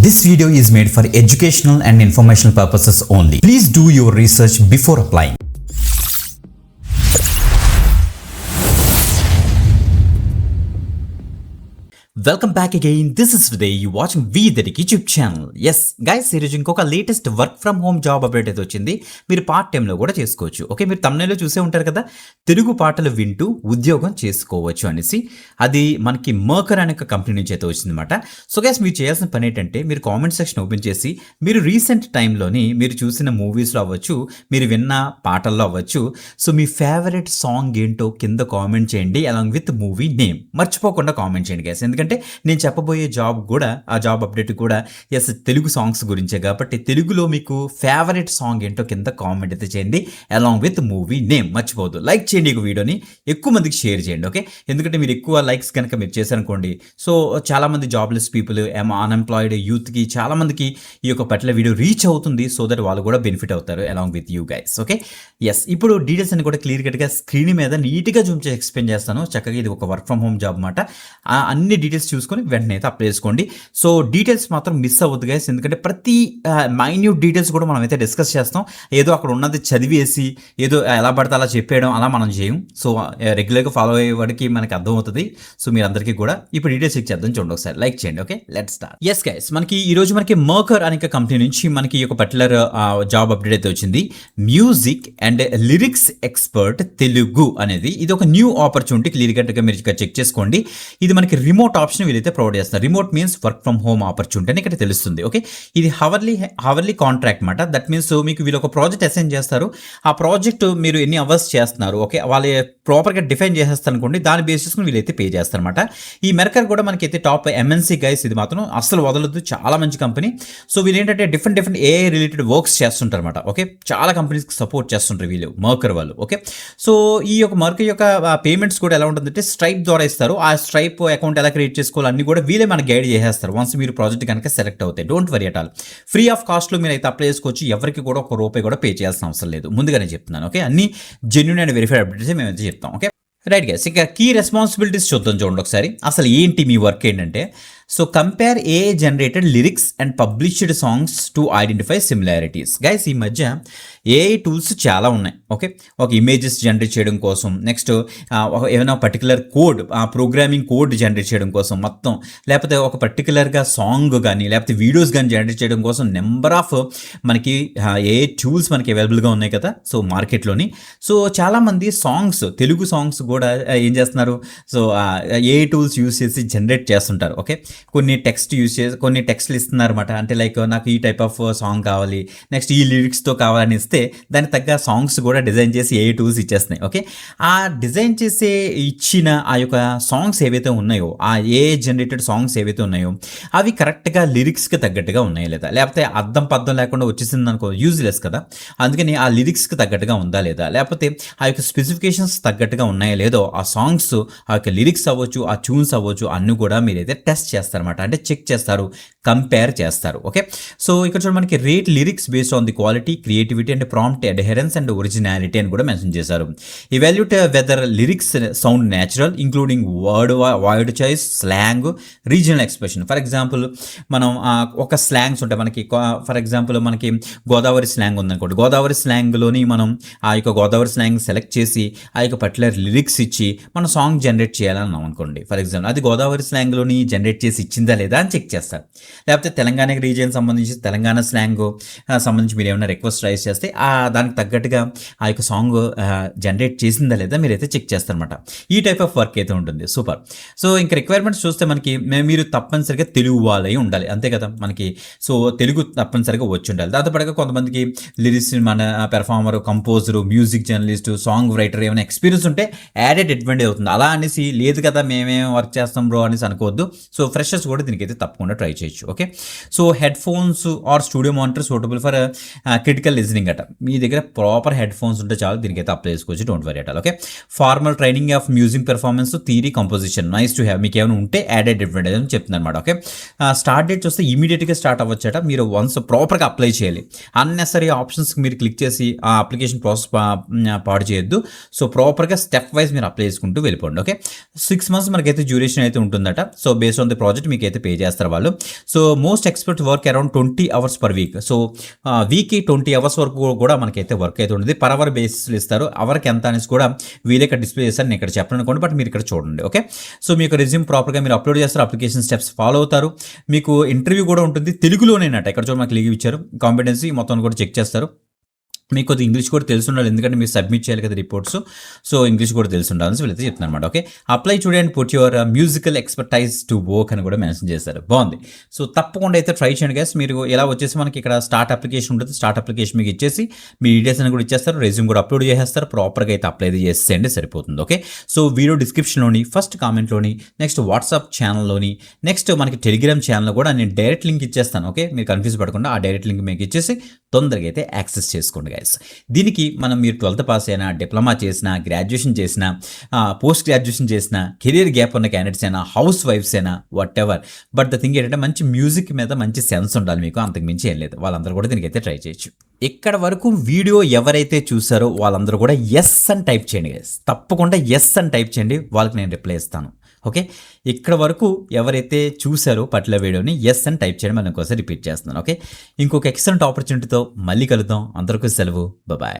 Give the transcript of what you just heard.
This video is made for educational and informational purposes only. Please do your research before applying. Welcome back again. This is Vijay. You watching వి దెడిక్ YouTube channel. Yes guys, ఈరోజు ఇంకొక latest work from home job update అయితే వచ్చింది. మీరు part టైంలో కూడా చేసుకోవచ్చు. ఓకే, మీరు తమ్నైల్లో చూసే ఉంటారు కదా, తెలుగు పాటలు వింటూ ఉద్యోగం చేసుకోవచ్చు అనేసి. అది మనకి మర్కర్ అనే కంపెనీ నుంచి అయితే వచ్చిందన్నమాట. సో గైస్, మీరు చేయాల్సిన పని ఏంటంటే, మీరు కామెంట్ సెక్షన్ ఓపెన్ చేసి మీరు రీసెంట్ టైంలోని మీరు చూసిన మూవీస్లో అవ్వచ్చు, మీరు విన్న పాటల్లో అవ్వచ్చు, సో మీ ఫేవరెట్ సాంగ్ ఏంటో కింద కామెంట్ చేయండి అలాంగ్ విత్ మూవీ నేమ్. మర్చిపోకుండా కామెంట్ చేయండి గైస్, ఎందుకంటే నేను చెప్పబోయే జాబ్ కూడా, ఆ జాబ్ అప్డేట్ కూడా ఎస్ తెలుగు సాంగ్స్ గురించే కాబట్టి తెలుగులో మీకు ఫేవరెట్ సాంగ్ ఏంటో కింద కామెంట్ అయితే చేయండి అలాంగ్ విత్ మూవీ నేమ్. మర్చిపోవద్దు, లైక్ చేయండి ఈ వీడియోని, ఎక్కువ మందికి షేర్ చేయండి. ఓకే, ఎందుకంటే మీరు ఎక్కువ లైక్స్ కనుక మీరు చేశారనుకోండి, సో చాలామంది జాబ్లెస్ పీపుల్, అన్ఎంప్లాయిడ్ యూత్కి చాలామందికి ఈ యొక్క పట్ల వీడియో రీచ్ అవుతుంది. సో దట్ వాళ్ళు కూడా బెనిఫిట్ అవుతారు along with you guys. Okay, yes, ఇప్పుడు డీటెయిల్స్ అన్ని కూడా క్లియర్ కట్గా స్క్రీన్ మీద నీట్గా జూమ్ చేసి ఎక్స్ప్లెయిన్ చేస్తాను. చక్కగా ఇది ఒక వర్క్ ఫ్రమ్ హోమ్ జాబ్ అన్నమాట. అన్ని డీటెయిల్స్ చూసుకొని వెంటనే అయితే అప్లై చేసుకోండి. సో డీటెయిల్స్ మాత్రం మిస్ అవ్వద్దు గైస్, ఎందుకంటే ప్రతి మైన్యూట్ డీటెయిల్స్ కూడా మనం అయితే డిస్కస్ చేస్తాం. ఏదో అక్కడ ఉన్నది చదివేసి ఏదో ఎలా పడితే అలా చెప్పేయడం అలా మనం చేయం. సో రెగ్యులర్గా ఫాలో అయ్యే వాడికి మనకి అర్థమవుతుంది. సో మీరు అందరికీ కూడా ఇప్పుడు డీటెయిల్స్ చెక్ చేద్దాం. చూడండి ఒకసారి, లైక్ చేయండి. Okay, let's start. Yes guys, మనకి ఈరోజు మనకి మర్కర్ అనే కంపెనీ నుంచి మనకి ఒక పర్టికులర్ జాబ్ అప్డేట్ అయితే వచ్చింది. Music and lyrics expert Telugu అనేది ఇది ఒక న్యూ ఆపర్చునిటీ. క్లియర్ కట్గా మీరు ఇక్కడ చెక్ చేసుకోండి. ఇది మనకి రిమోట్ ఆప్షన్ వీళ్ళైతే ప్రొవైడ్ చేస్తారు. Remote means work from home opportunity అని ఇక్కడ తెలుస్తుంది. ఓకే, ఇది హవర్లీ కాంట్రాక్ట్ మాట. దట్ మీన్స్ మీకు వీళ్ళు ఒక ప్రాజెక్ట్ అసైన్ చేస్తారు. ఆ ప్రాజెక్ట్ మీరు ఎన్ని అవర్స్ చేస్తున్నారు, ఓకే, వాళ్ళు ప్రాపర్గా డిఫైన్ చేసేస్తారు అనుకోండి, దాని బేసిస్ వీళ్ళైతే పే చేస్తారనమాట. ఈ మెర్కర్ కూడా మనకైతే టాప్ ఎంఎన్సీ గైస్, ఇది మాత్రం అస్సలు వదలదు, చాలా మంచి కంపెనీ. సో వీళ్ళు ఏంటంటే డిఫరెంట్ ఏఐ రిలేటెడ్ వర్క్స్ చేస్తుంటారు అనమాట. ఓకే, చాలా కంపెనీస్కి సపోర్ట్ చేస్తుంటారు వీళ్ళు మర్కర్ వాళ్ళు. ఓకే, సో ఈ యొక్క మర్కర్ యొక్క పేమెంట్స్ కూడా ఎలా ఉంటుందంటే స్ట్రైప్ ద్వారా ఇస్తారు. ఆ స్ట్రైప్ అకౌంట్ ఎలా క్రియేట్ చేసుకోవాలి అన్ని కూడా వీళ్ళే మనకి గైడ్ చేసేస్తారు వన్స్ మీరు ప్రాజెక్ట్ కనుక సెలెక్ట్ అవుతాయి. Don't worry at all, free of కాస్ట్లో మీరు అయితే అప్లై చేసుకోవచ్చు. ఎవరికి కూడా ఒక రూపాయి కూడా పే చేయాల్సిన అవసరం లేదు, ముందుగానే చెప్తున్నాను. ఓకే, అన్ని జెన్యూన్ అండ్ వెరిఫైడ్ అప్డేట్స్ మేమైతే చెప్తాం. ఓకే రైట్ గైస్, ఇక కీ రెస్పాన్సిబిలిటీస్ చూద్దాం. చూడండి ఒకసారి, అసలు ఏంటి మీ వర్క్ ఏంటంటే, so compare AI generated lyrics and published songs to identify similarities. Guys, ఈ మధ్య ఏఐ టూల్స్ చాలా ఉన్నాయి. ఓకే, ఒక ఇమేజెస్ జనరేట్ చేయడం కోసం, నెక్స్ట్ ఏమైనా particular code, programming code generate చేయడం కోసం మొత్తం, లేకపోతే ఒక పర్టికులర్గా సాంగ్ కానీ లేకపోతే వీడియోస్ కానీ జనరేట్ చేయడం కోసం నెంబర్ ఆఫ్ మనకి ఏఐ టూల్స్ మనకి అవైలబుల్గా ఉన్నాయి కదా, సో మార్కెట్లోని. సో చాలామంది సాంగ్స్, తెలుగు సాంగ్స్ కూడా ఏం చేస్తున్నారు, సో ఏఐ టూల్స్ యూస్ చేసి జనరేట్ చేస్తుంటారు. ఓకే, కొన్ని టెక్స్ట్ యూస్ చేసి కొన్ని టెక్స్ట్లు ఇస్తున్నారు అనమాట. అంటే లైక్ నాకు ఈ టైప్ ఆఫ్ సాంగ్ కావాలి, నెక్స్ట్ ఈ లిరిక్స్తో కావాలని ఇస్తే దానికి తగ్గ సాంగ్స్ కూడా డిజైన్ చేసి ఏ టూల్స్ ఇచ్చేస్తున్నాయి. ఓకే, ఆ డిజైన్ చేసే ఇచ్చిన ఆ యొక్క సాంగ్స్ ఏవైతే ఉన్నాయో, ఆ ఏ జనరేటెడ్ సాంగ్స్ ఏవైతే ఉన్నాయో అవి కరెక్ట్గా లిరిక్స్కి తగ్గట్టుగా ఉన్నాయా లేదా, లేకపోతే అర్థం పద్ధం లేకుండా వచ్చేసింది అనుకో, యూజ్లెస్ కదా. అందుకని ఆ లిరిక్స్కి తగ్గట్టుగా ఉందా లేదా, లేకపోతే ఆ యొక్క స్పెసిఫికేషన్స్ తగ్గట్టుగా ఉన్నాయా లేదో ఆ సాంగ్స్, ఆ యొక్క లిరిక్స్ అవ్వచ్చు, ఆ ట్యూన్స్ అవ్వచ్చు, అన్నీ కూడా మీరైతే టెస్ట్ చేస్తారనమాట. అంటే చెక్ చేస్తారు, కంపేర్ చేస్తారు. ఓకే, సో ఇక్కడ చూడండి మనకి rate lyrics based on the quality, creativity and prompt adherence and originality అని కూడా మెన్షన్ చేశారు. Evaluate whether lyrics sound natural including word choice, slang, regional expression. For example మనం ఒక స్లాంగ్స్ ఉంటాయి మనకి. ఫర్ ఎగ్జాంపుల్ మనకి గోదావరి స్లాంగ్ ఉందనుకోండి, గోదావరి స్లాంగ్లోని మనం ఆ యొక్క గోదావరి స్లాంగ్ సెలెక్ట్ చేసి ఆ యొక్క పర్టికులర్ లిరిక్స్ ఇచ్చి మనం సాంగ్ జనరేట్ చేయాలన్నాం అనుకోండి. ఫర్ ఎగ్జాంపుల్ అది గోదావరి స్లాంగ్లోని జనరేట్ చేసి ఇచ్చిందా లేదా అని చెక్ చేస్తారు. లేకపోతే తెలంగాణ రీజియన్ సంబంధించి తెలంగాణ స్లాంగ్ సంబంధించి మీరు ఏమైనా రిక్వెస్ట్ రైజ్ చేస్తే దానికి తగ్గట్టుగా ఆ యొక్క సాంగ్ జనరేట్ చేసిందా లేదా మీరైతే చెక్ చేస్తారనమాట. ఈ టైప్ ఆఫ్ వర్క్ అయితే ఉంటుంది. సూపర్. సో ఇంకా రిక్వైర్మెంట్స్ చూస్తే మనకి మీరు తప్పనిసరిగా తెలుగు వాళ్ళై ఉండాలి, అంతే కదా మనకి. సో తెలుగు తప్పనిసరిగా వచ్చి ఉండాలి. దాంతోపాటుగా కొంతమందికి లిరిక్స్, మన performer, composer, music journalist, song writer ఏమైనా ఎక్స్పీరియన్స్ ఉంటే యాడెడ్ అడ్వాంటేజ్ అవుతుంది. అలా అనేసి లేదు కదా మేమేం వర్క్ చేస్తాం బ్రో అనేసి అనుకోవద్దు. సో ఫ్రెషర్స్ కూడా దీనికైతే తప్పకుండా ట్రై చేయొచ్చు. Okay, so headphones are studio monitor suitable for critical listening అట. మీ దగ్గర ప్రాపర్ హెడ్ ఫోన్స్ ఉంటే చాలు, దీనికైతే అప్లై చేసుకోవచ్చు. Don't worry at all. Okay, formal training of music performance, theory, composition, nice to have. మీకు ఏమైనా ఉంటే యాడెడ్ అడ్వాంటేజ్ అని చెప్తుంది అనమాట. ఓకే, స్టార్ట్ డేట్ చూస్తే ఇమీడియట్గా స్టార్ట్ అవ్వచ్చట. మీరు వన్స్ ప్రాపర్గా అప్లై చేయాలి. అన్నెసరీ ఆప్షన్స్కి మీరు క్లిక్ చేసి ఆ అప్లికేషన్ ప్రాసెస్ పాడు చేయొద్దు. సో ప్రాపర్గా స్టెప్ వైజ్ మీరు అప్లై చేసుకుంటూ వెళ్ళిపోండి. ఓకే, 6 months మనకైతే డ్యూరేషన్ అయితే ఉంటుందట. So based on the project మీకు అయితే పే చేస్తారు వాళ్ళు. So most expect work around 20 hours per week. So వీక్కి 20 అవర్స్ వరకు కూడా మనకైతే వర్క్ అయితే ఉంటుంది. పర్ అవర్ బేసిస్లో ఇస్తారు. అవర్కి ఎంత అనేసి కూడా వీళ్ళే ఇక్కడ డిస్ప్లే చేస్తారు. నేను ఇక్కడ చెప్పను అనుకోండి, బట్ మీరు ఇక్కడ చూడండి. ఓకే, సో మీకు రెజ్యూమ్ ప్రాపర్గా మీరు అప్లోడ్ చేస్తారు, అప్లికేషన్ స్టెప్స్ ఫాలో అవుతారు. మీకు ఇంటర్వ్యూ కూడా ఉంటుంది తెలుగులోనేనట. ఇక్కడ చూడండి మనకి లీవ్ ఇచ్చారు, కాంపిటెన్సీ మొత్తం కూడా చెక్ చేస్తారు. మీకు కొద్దిగా ఇంగ్లీష్ కూడా తెలిసి ఉండాలి, ఎందుకంటే మీరు సబ్మిట్ చేయాలి కదా రిపోర్ట్స్. సో ఇంగ్లీష్ కూడా తెలిసి ఉండాలని వీళ్ళైతే చెప్తున్నారు అనమాట. ఓకే, అప్లై చూడండి, put your musical expertise to work అని కూడా మెన్షన్ చేస్తారు. బాగుంది. సో తప్పకుండా అయితే ట్రై చేయండి గైస్. మీరు ఎలా వచ్చేసి మనకి ఇక్కడ స్టార్ట్ అప్లికేషన్ ఉంటుంది. స్టార్ట్ అప్లికేషన్ మీకు ఇచ్చేసి మీ డీటెయిల్స్ అని కూడా ఇచ్చేస్తారు, రెజ్యూమ్ కూడా అప్లోడ్ చేసేస్తారు. ప్రాపర్గా అయితే అప్లై చేసేయండి, సరిపోతుంది. ఓకే, సో వీడియో డిస్క్రిప్షన్లోని, ఫస్ట్ కామెంట్లోని, నెక్స్ట్ వాట్సాప్ ఛానల్లోని, నెక్స్ట్ మనకి టెలిగ్రామ్ ఛానల్లో కూడా నేను డైరెక్ట్ లింక్ ఇచ్చేస్తాను. ఓకే, మీరు కన్ఫ్యూజ్ పడకుండా ఆ డైరెక్ట్ లింక్ మీకు ఇచ్చేసి తొందరగా అయితే యాక్సెస్ చేసుకోండి గైస్. దీనికి మీరు 12th పాస్ అయినా, డిప్లొమా చేసినా, గ్రాడ్యుయేషన్ చేసినా, పోస్ట్ గ్రాడ్యుయేషన్ చేసినా, కెరీర్ గ్యాప్ ఉన్న క్యాండిడేట్స్ అయినా, హౌస్ వైఫ్స్ అయినా, what ever. But the thing ఏంటంటే మంచి మ్యూజిక్ మీద మంచి సెన్స్ ఉండాలి మీకు, అంతకు మించి ఏం లేదు. వాళ్ళందరూ కూడా దీనికైతే ట్రై చేయొచ్చు. ఇక్కడ వరకు వీడియో ఎవరైతే చూసారో వాళ్ళందరూ కూడా ఎస్ అని టైప్ చేయండి గైస్. తప్పకుండా ఎస్ అని టైప్ చేయండి, వాళ్ళకి నేను రిప్లై ఇస్తాను. ఓకే, ఇక్కడ వరకు ఎవరైతే చూసారో పర్టికులర్ వీడియోని ఎస్ అని టైప్ చేయడం మనం ఇంకోసారి రిపీట్ చేస్తున్నాను. ఓకే, ఇంకొక ఎక్సలెంట్ ఆపర్చునిటీతో మళ్ళీ కలుద్దాం. అందరికీ సెలవు, బాయ్.